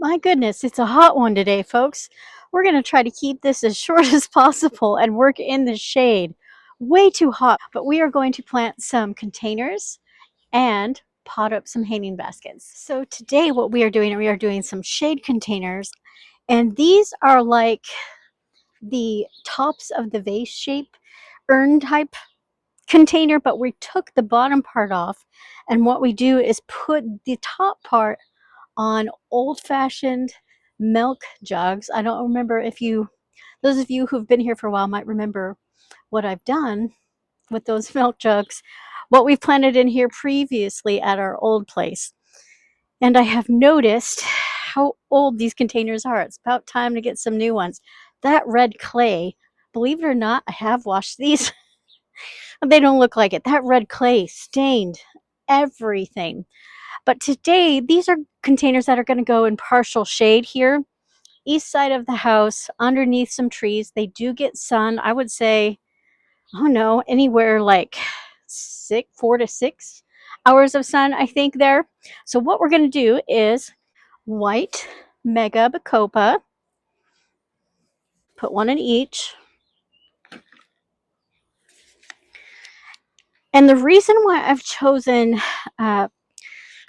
My goodness, it's a hot one today, folks. We're going to try to keep this as short as possible and work in the shade. Way too hot, but we are going to plant some containers and pot up some hanging baskets. So today what we are doing some shade containers, and these are like the tops of the vase shape urn type container, but we took the bottom part off, and what we do is put the top part on old-fashioned milk jugs. I don't remember if those of you who've been here for a while might remember what I've done with those milk jugs, what we've planted in here previously at our old place. And I have noticed how old these containers are. It's about time to get some new ones. That red clay, believe it or not, I have washed these. They don't look like it. That red clay stained everything. But today, these are containers that are going to go in partial shade here, east side of the house, underneath some trees. They do get sun, I would say, I don't know, anywhere like 4 to 6 hours of sun, I think, there. So what we're going to do is white Mega Bacopa, put one in each. And the reason why I've chosen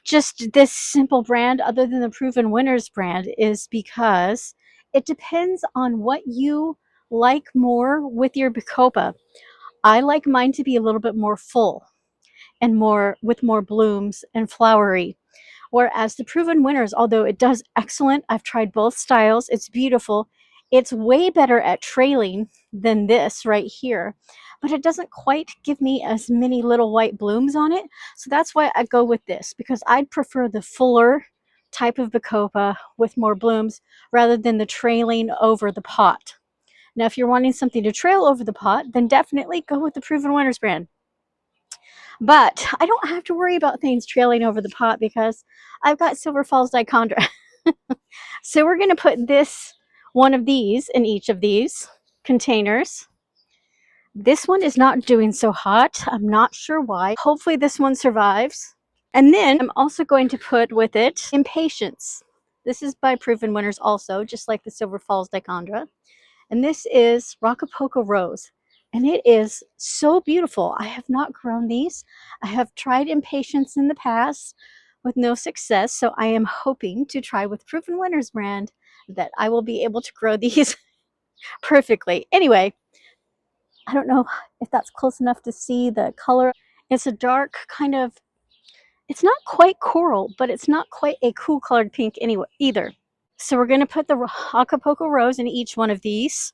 just this simple brand other than the Proven Winners brand is because it depends on what you like more with your Bacopa. I like mine to be a little bit more full and more with more blooms and flowery. Whereas the Proven Winners, although it does excellent, I've tried both styles, it's beautiful. It's way better at trailing than this right here, but it doesn't quite give me as many little white blooms on it. So that's why I go with this, because I'd prefer the fuller type of Bacopa with more blooms rather than the trailing over the pot. Now, if you're wanting something to trail over the pot, then definitely go with the Proven Winners brand. But I don't have to worry about things trailing over the pot because I've got Silver Falls Diachondra. So we're going to put one of these in each of these containers. This one is not doing so hot. I'm not sure why. Hopefully this one survives. And then I'm also going to put with it Impatiens. This is by Proven Winners also, just like the Silver Falls Diachondra. And this is Rocapoca Rose. And it is so beautiful. I have not grown these. I have tried Impatiens in the past with no success. So I am hoping to try with Proven Winners brand that I will be able to grow these perfectly. Anyway, I don't know if that's close enough to see the color. It's a dark kind of, it's not quite coral, but it's not quite a cool colored pink anyway either. So we're going to put the Acapulco Rose in each one of these.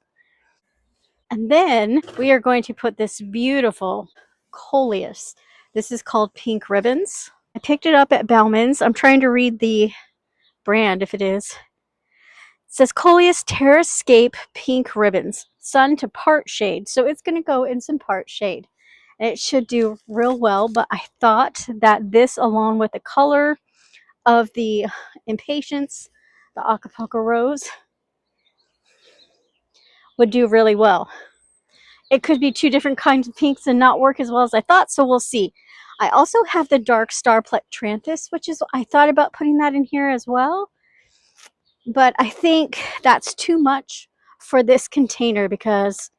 And then we are going to put this beautiful Coleus. This is called Pink Ribbons. I picked it up at Bauman's. I'm trying to read the brand if it is. It says Coleus Terrascape Pink Ribbons, sun to part shade. So it's going to go in some part shade. And it should do real well, but I thought that this, along with the color of the Impatiens, the Acapulco Rose, would do really well. It could be two different kinds of pinks and not work as well as I thought, so we'll see. I also have the dark star plectranthus, which is, I thought about putting that in here as well, but I think that's too much for this container because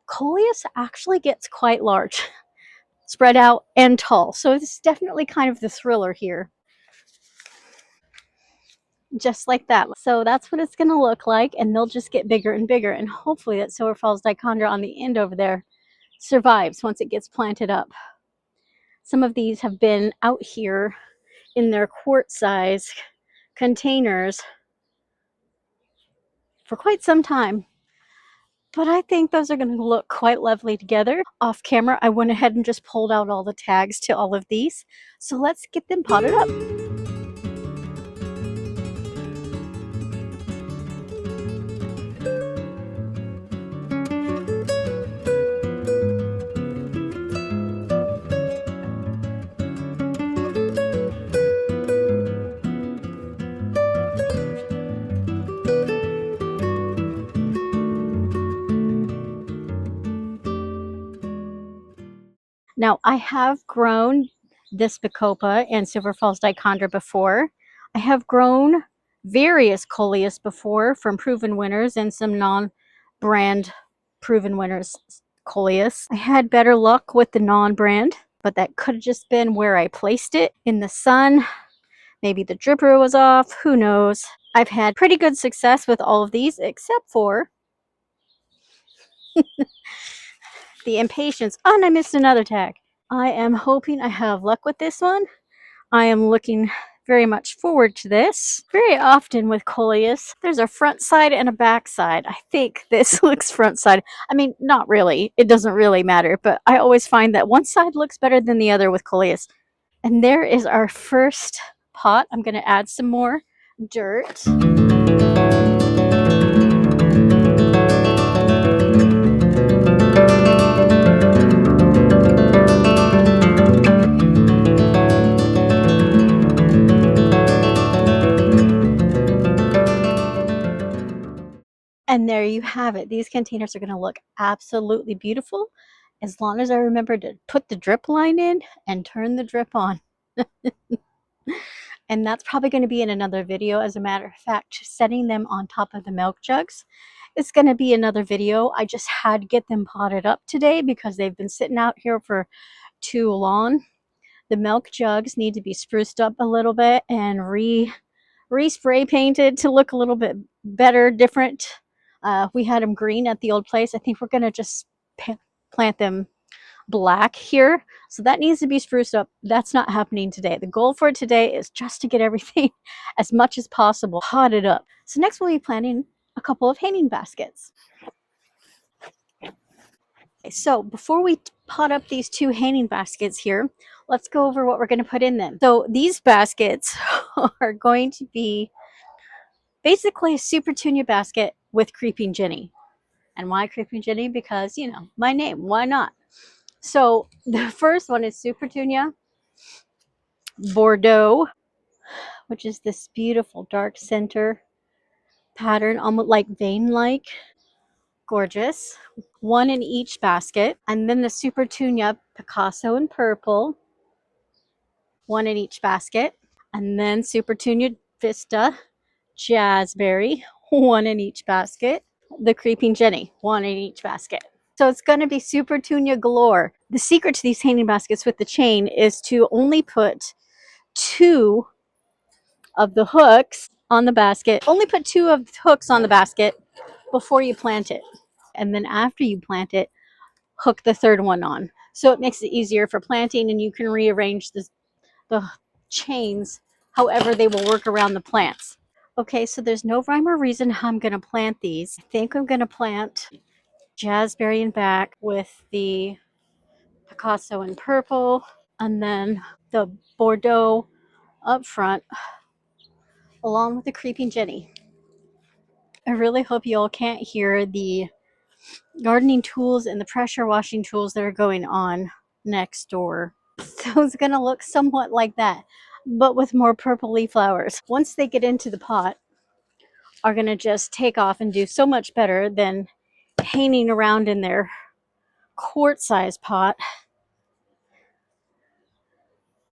Coleus actually gets quite large, spread out and tall. So it's definitely kind of the thriller here. Just like that. So that's what it's going to look like, and they'll just get bigger and bigger, and hopefully that Silver Falls Diachondra on the end over there survives once it gets planted up. Some of these have been out here in their quart size containers for quite some time, but I think those are going to look quite lovely together. Off camera, I went ahead and just pulled out all the tags to all of these, so let's get them potted up. Now, I have grown this Bacopa and Silver Falls Diachondra before. I have grown various Coleus before from proven winners and some non-brand proven winners Coleus. I had better luck with the non-brand, but that could have just been where I placed it in the sun. Maybe the dripper was off, who knows. I've had pretty good success with all of these except for the Impatiens. Oh, and I missed another tag. I am hoping I have luck with this one. I am looking very much forward to this. Very often with Coleus, there's a front side and a back side. I think this looks front side. I mean, not really. It doesn't really matter, but I always find that one side looks better than the other with Coleus. And there is our first pot. I'm going to add some more dirt. And there you have it. These containers are going to look absolutely beautiful as long as I remember to put the drip line in and turn the drip on. And that's probably going to be in another video. As a matter of fact, setting them on top of the milk jugs is going to be another video. I just had to get them potted up today because they've been sitting out here for too long. The milk jugs need to be spruced up a little bit and re-spray painted to look a little bit better, different. We had them green at the old place. I think we're going to just plant them black here. So that needs to be spruced up. That's not happening today. The goal for today is just to get everything as much as possible potted up. So next we'll be planting a couple of hanging baskets. So before we pot up these two hanging baskets here, let's go over what we're going to put in them. So these baskets are going to be basically a supertunia basket with Creeping Jenny. And why Creeping Jenny? Because, you know, my name. Why not? So the first one is Supertunia Bordeaux, which is this beautiful dark center pattern, almost like vein-like. Gorgeous. One in each basket. And then the Supertunia Picasso in purple, one in each basket. And then Supertunia Vista Jazzberry, one in each basket. The Creeping Jenny, one in each basket. So it's going to be Supertunia galore. The secret to these hanging baskets with the chain is to only put two of the hooks on the basket. Only put two of the hooks on the basket before you plant it. And then after you plant it, hook the third one on. So it makes it easier for planting, and you can rearrange the chains however they will work around the plants. Okay, so there's no rhyme or reason how I'm going to plant these. I think I'm going to plant Jazzberry in back with the Picasso in purple, and then the Bordeaux up front along with the Creeping Jenny. I really hope you all can't hear the gardening tools and the pressure washing tools that are going on next door. So it's going to look somewhat like that, but with more purpley flowers. Once they get into the pot, are going to just take off and do so much better than hanging around in their quart-sized pot.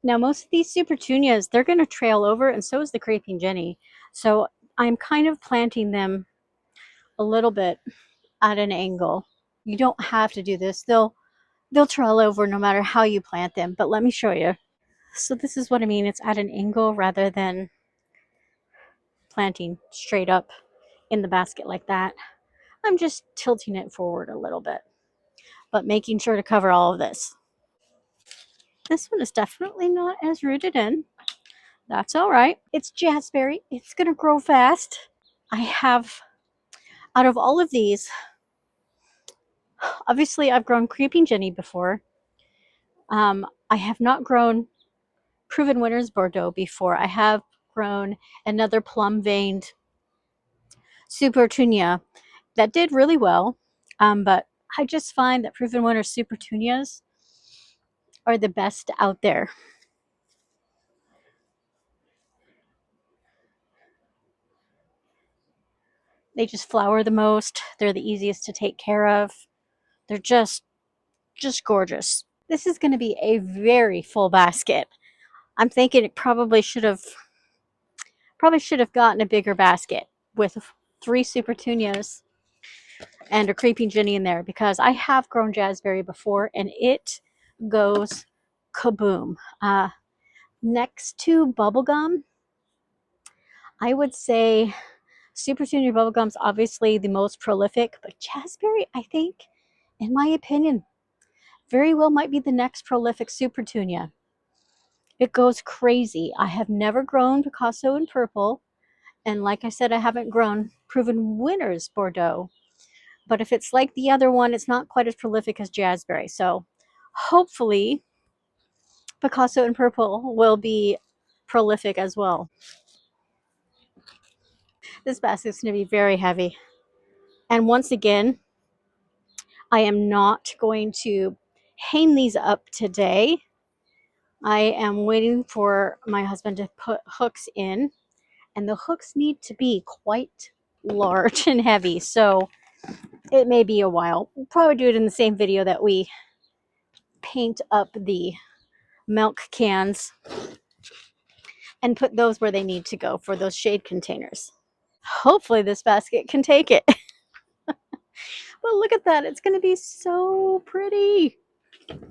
Now, most of these supertunias, they're going to trail over, and so is the Creeping Jenny. So I'm kind of planting them a little bit at an angle. You don't have to do this. They'll trail over no matter how you plant them, but let me show you. So this is what I mean. It's at an angle rather than planting straight up in the basket like that. I'm just tilting it forward a little bit, but making sure to cover all of this. This one is definitely not as rooted in. That's all right. It's jazzberry. It's going to grow fast. I have, out of all of these, obviously I've grown Creeping Jenny before. I have not grown Proven Winners Bordeaux before. I have grown another plum veined Supertunia that did really well, but I just find that Proven Winners Supertunias are the best out there. They just flower the most. They're the easiest to take care of. They're just gorgeous. This is going to be a very full basket. I'm thinking it probably should have Probably should have gotten a bigger basket with 3 supertunias and a creeping Jenny in there, because I have grown jazzberry before and it goes kaboom. Next to bubblegum, I would say supertunia bubblegum's obviously the most prolific, but jazzberry, I think, in my opinion, very well might be the next prolific supertunia. It goes crazy. I have never grown Picasso in purple, and like I said, I haven't grown proven winners Bordeaux. But if it's like the other one, it's not quite as prolific as jazzberry. So hopefully Picasso in purple will be prolific as well. This basket's going to be very heavy. And once again, I am not going to hang these up today. I am waiting for my husband to put hooks in, and the hooks need to be quite large and heavy. So it may be a while. We'll probably do it in the same video that we paint up the milk cans and put those where they need to go for those shade containers. Hopefully this basket can take it. But look at that. It's going to be so pretty.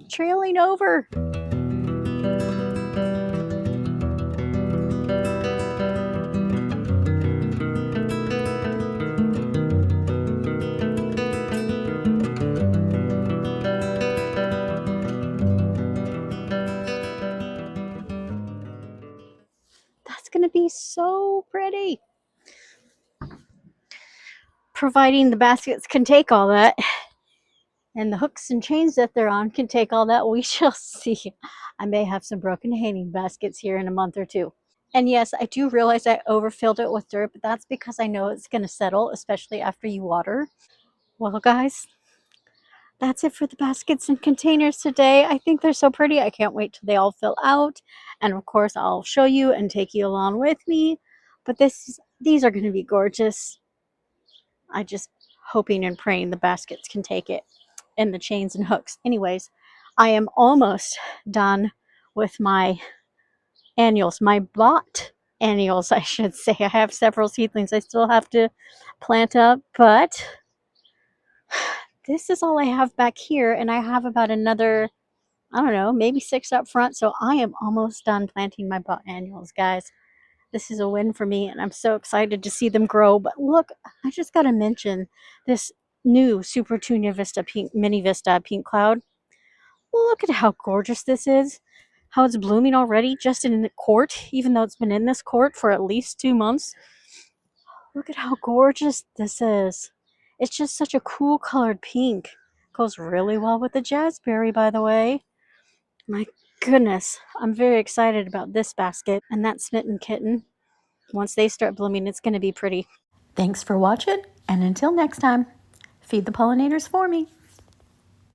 Trailing over. That's going to be so pretty. Providing the baskets can take all that, and the hooks and chains that they're on can take all that, we shall see. I may have some broken hanging baskets here in a month or two. And yes, I do realize I overfilled it with dirt, but that's because I know it's going to settle, especially after you water. Well, guys, that's it for the baskets and containers today. I think they're so pretty. I can't wait till they all fill out. And of course, I'll show you and take you along with me. But these are going to be gorgeous. I just hoping and praying the baskets can take it, and the chains and hooks. Anyways, I am almost done with my annuals, my bought annuals, I should say. I have several seedlings I still have to plant up, but this is all I have back here, and I have about another, I don't know, maybe 6 up front, so I am almost done planting my bought annuals, guys. This is a win for me, and I'm so excited to see them grow. But look, I just got to mention this new Supertunia Vista Pink, Mini Vista Pink Cloud. Look at how gorgeous this is. How it's blooming already just in the court, even though it's been in this court for at least 2 months. Look at how gorgeous this is. It's just such a cool colored pink. Goes really well with the jazzberry, by the way. My goodness, I'm very excited about this basket and that smitten kitten. Once they start blooming, it's going to be pretty. Thanks for watching, and until next time, feed the pollinators for me.